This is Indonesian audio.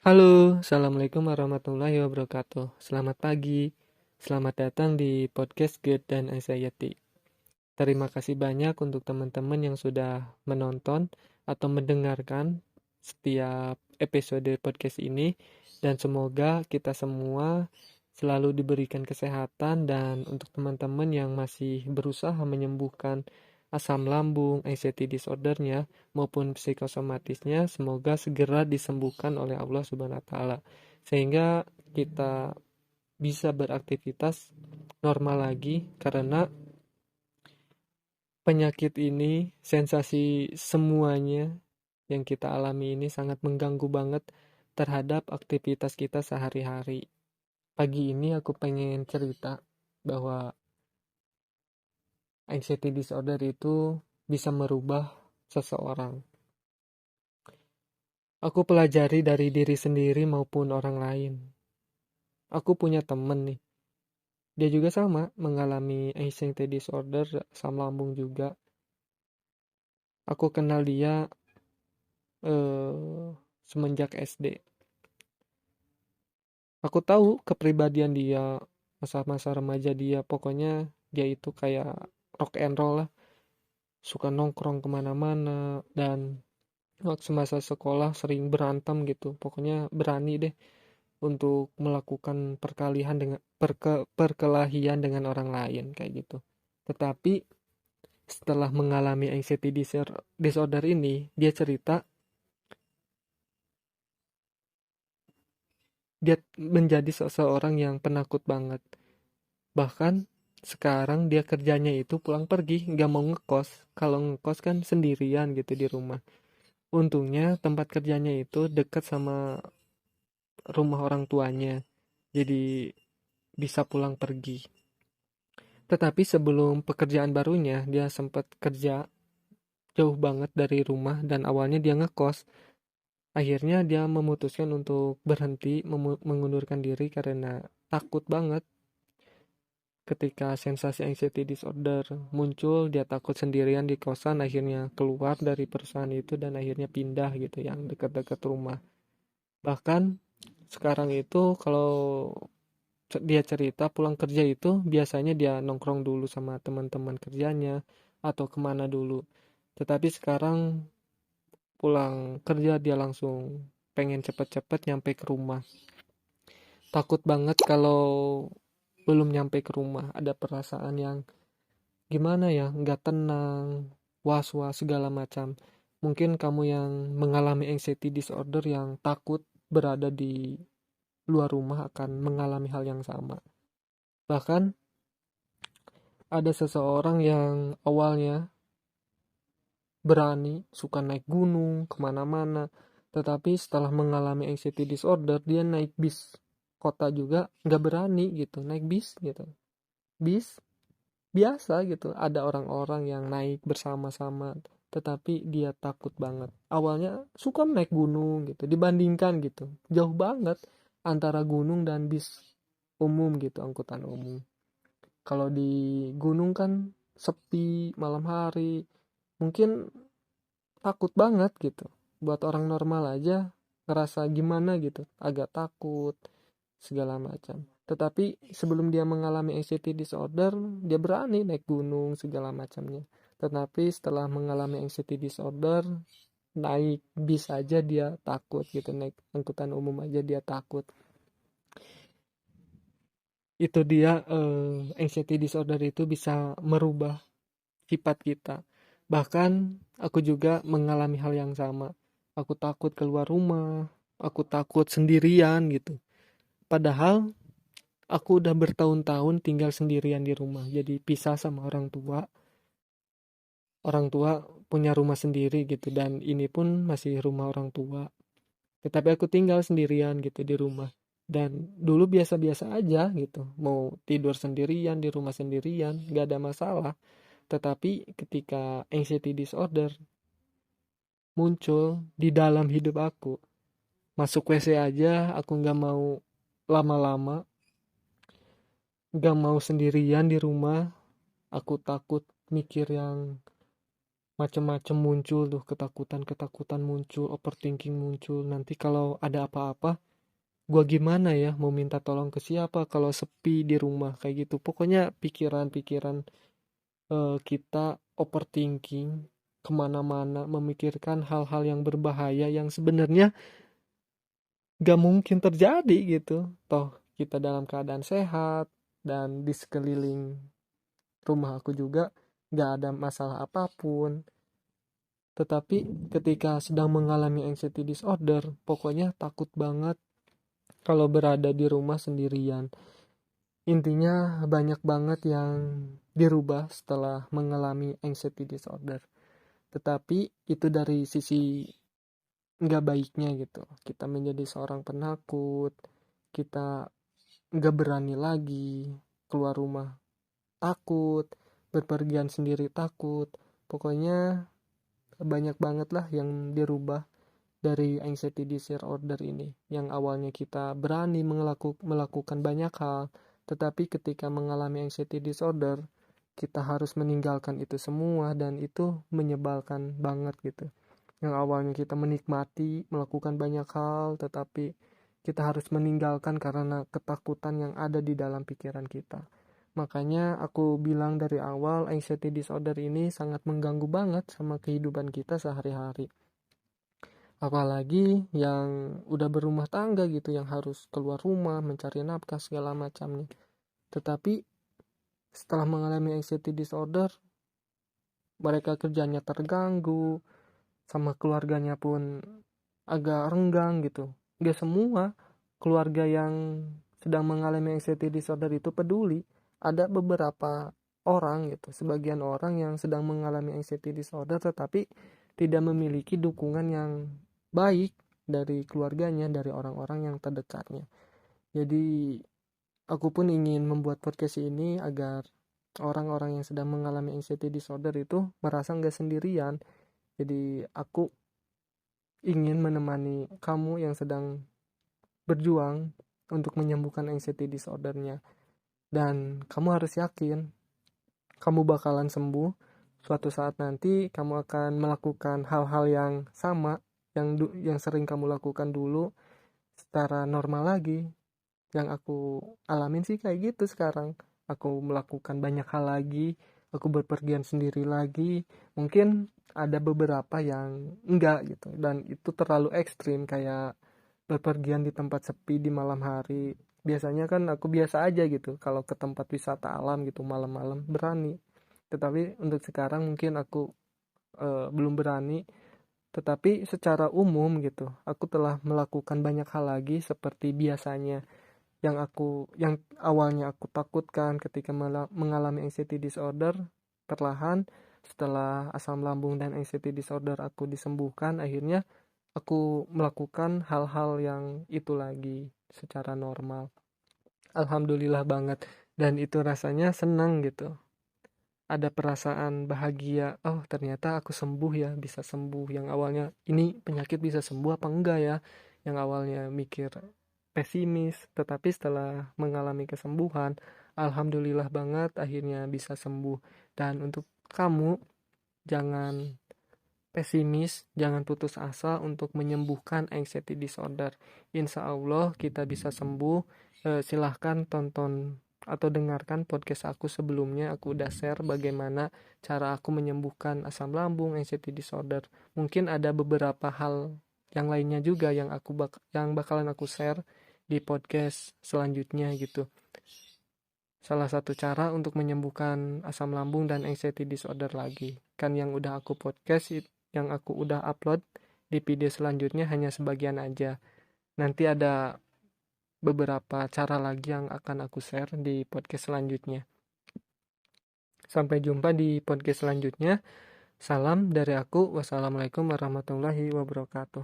Halo, Assalamualaikum warahmatullahi wabarakatuh. Selamat pagi, selamat datang di podcast Good dan Anxiety. Terima kasih banyak untuk teman-teman yang sudah menonton atau mendengarkan setiap episode podcast ini. Dan semoga kita semua selalu diberikan kesehatan, dan untuk teman-teman yang masih berusaha menyembuhkan asam lambung, anxiety disordernya, maupun psikosomatisnya, semoga segera disembuhkan oleh Allah Subhanahu wa Ta'ala, sehingga kita bisa beraktivitas normal lagi. Karena penyakit ini, sensasi semuanya yang kita alami ini sangat mengganggu banget terhadap aktivitas kita sehari-hari. Pagi ini aku pengen cerita bahwa anxiety disorder itu bisa merubah seseorang. Aku pelajari dari diri sendiri maupun orang lain. Aku punya temen nih, dia juga sama mengalami anxiety disorder, asam lambung juga. Aku kenal dia semenjak SD. Aku tahu kepribadian dia, masa-masa remaja dia, pokoknya dia itu kayak rock and roll lah, suka nongkrong kemana-mana, dan waktu masa sekolah sering berantem gitu. Pokoknya berani deh untuk melakukan perkelahian dengan orang lain kayak gitu. Tetapi setelah mengalami anxiety disorder ini, dia cerita dia menjadi seseorang yang penakut banget. Bahkan sekarang dia kerjanya itu pulang pergi, nggak mau ngekos. Kalau ngekos kan sendirian gitu di rumah. Untungnya tempat kerjanya itu dekat sama rumah orang tuanya, jadi bisa pulang pergi. Tetapi sebelum pekerjaan barunya, dia sempat kerja jauh banget dari rumah, dan awalnya dia ngekos. Akhirnya dia memutuskan untuk berhenti, mengundurkan diri karena takut banget. Ketika sensasi anxiety disorder muncul, dia takut sendirian di kosan, akhirnya keluar dari perusahaan itu dan akhirnya pindah gitu yang dekat-dekat rumah. Bahkan sekarang itu kalau dia cerita pulang kerja itu biasanya dia nongkrong dulu sama teman-teman kerjanya atau kemana dulu. Tetapi sekarang pulang kerja dia langsung pengen cepet-cepet nyampe ke rumah. Takut banget kalau belum nyampe ke rumah, ada perasaan yang gimana ya, nggak tenang, was-was segala macam. Mungkin kamu yang mengalami anxiety disorder yang takut berada di luar rumah akan mengalami hal yang sama. Bahkan ada seseorang yang awalnya berani, suka naik gunung, kemana-mana. Tetapi setelah mengalami anxiety disorder, dia naik bis kota juga nggak berani gitu, naik bis gitu. Bis biasa gitu, ada orang-orang yang naik bersama-sama, tetapi dia takut banget. Awalnya suka naik gunung gitu, dibandingkan gitu, jauh banget antara gunung dan bis umum gitu, angkutan umum. Kalau di gunung kan sepi malam hari, mungkin takut banget gitu. Buat orang normal aja ngerasa gimana gitu, agak takut segala macam. Tetapi sebelum dia mengalami anxiety disorder, dia berani naik gunung segala macamnya. Tetapi setelah mengalami anxiety disorder, naik bis aja dia takut gitu, naik angkutan umum aja dia takut. Itu dia, anxiety disorder itu bisa merubah sifat kita. Bahkan aku juga mengalami hal yang sama. Aku takut keluar rumah, aku takut sendirian gitu. Padahal aku udah bertahun-tahun tinggal sendirian di rumah. Jadi pisah sama orang tua. Orang tua punya rumah sendiri gitu, dan ini pun masih rumah orang tua. Tetapi aku tinggal sendirian gitu di rumah. Dan dulu biasa-biasa aja gitu. Mau tidur sendirian di rumah sendirian, gak ada masalah. Tetapi ketika anxiety disorder muncul di dalam hidup aku, masuk WC aja aku nggak mau lama-lama, nggak mau sendirian di rumah. Aku takut mikir yang macam-macam muncul tuh, ketakutan muncul, overthinking muncul. Nanti kalau ada apa-apa, gua gimana ya, mau minta tolong ke siapa kalau sepi di rumah kayak gitu. Pokoknya pikiran-pikiran kita overthinking kemana-mana, memikirkan hal-hal yang berbahaya yang sebenarnya gak mungkin terjadi gitu. Toh kita dalam keadaan sehat dan di sekeliling rumah aku juga gak ada masalah apapun. Tetapi ketika sedang mengalami anxiety disorder, pokoknya takut banget kalau berada di rumah sendirian. Intinya banyak banget yang dirubah setelah mengalami anxiety disorder. Tetapi itu dari sisi nggak baiknya gitu. Kita menjadi seorang penakut, kita nggak berani lagi keluar rumah, takut, berpergian sendiri takut. Pokoknya banyak banget lah yang dirubah dari anxiety disorder ini. Yang awalnya kita berani melakukan banyak hal, tetapi ketika mengalami anxiety disorder, kita harus meninggalkan itu semua dan itu menyebalkan banget gitu. Yang awalnya kita menikmati melakukan banyak hal, tetapi kita harus meninggalkan karena ketakutan yang ada di dalam pikiran kita. Makanya aku bilang dari awal, anxiety disorder ini sangat mengganggu banget sama kehidupan kita sehari-hari. Apalagi yang udah berumah tangga gitu, yang harus keluar rumah, mencari nafkah segala macamnya. Tetapi setelah mengalami anxiety disorder, mereka kerjanya terganggu, sama keluarganya pun agak renggang gitu. Gak semua keluarga yang sedang mengalami anxiety disorder itu peduli. Ada beberapa orang gitu, sebagian orang yang sedang mengalami anxiety disorder tetapi tidak memiliki dukungan yang baik dari keluarganya, dari orang-orang yang terdekatnya. Jadi aku pun ingin membuat podcast ini agar orang-orang yang sedang mengalami anxiety disorder itu merasa nggak sendirian. Jadi aku ingin menemani kamu yang sedang berjuang untuk menyembuhkan anxiety disordernya. Dan kamu harus yakin, kamu bakalan sembuh. Suatu saat nanti kamu akan melakukan hal-hal yang sama, yang sering kamu lakukan dulu secara normal lagi. Yang aku alamin sih kayak gitu sekarang. Aku melakukan banyak hal lagi, aku berpergian sendiri lagi. Mungkin ada beberapa yang enggak gitu, dan itu terlalu ekstrim, kayak berpergian di tempat sepi di malam hari. Biasanya kan aku biasa aja gitu kalau ke tempat wisata alam gitu malam-malam berani. Tetapi untuk sekarang mungkin aku belum berani. Tetapi secara umum gitu, aku telah melakukan banyak hal lagi seperti biasanya. Yang awalnya aku takutkan ketika mengalami anxiety disorder, perlahan setelah asam lambung dan anxiety disorder aku disembuhkan, akhirnya aku melakukan hal-hal yang itu lagi secara normal. Alhamdulillah banget, dan itu rasanya senang gitu. Ada perasaan bahagia, oh ternyata aku sembuh ya, bisa sembuh. Yang awalnya ini penyakit bisa sembuh apa enggak ya, yang awalnya mikir pesimis, tetapi setelah mengalami kesembuhan, alhamdulillah banget akhirnya bisa sembuh. Dan untuk kamu, jangan pesimis, jangan putus asa untuk menyembuhkan anxiety disorder. Insya Allah kita bisa sembuh. Silahkan tonton atau dengarkan podcast aku sebelumnya. Aku udah share bagaimana cara aku menyembuhkan asam lambung, anxiety disorder. Mungkin ada beberapa hal yang lainnya juga yang yang bakalan aku share di podcast selanjutnya gitu. Salah satu cara untuk menyembuhkan asam lambung dan anxiety disorder lagi. Kan yang udah aku podcast, yang aku udah upload di video selanjutnya hanya sebagian aja. Nanti ada beberapa cara lagi yang akan aku share di podcast selanjutnya. Sampai jumpa di podcast selanjutnya. Salam dari aku. Wassalamualaikum warahmatullahi wabarakatuh.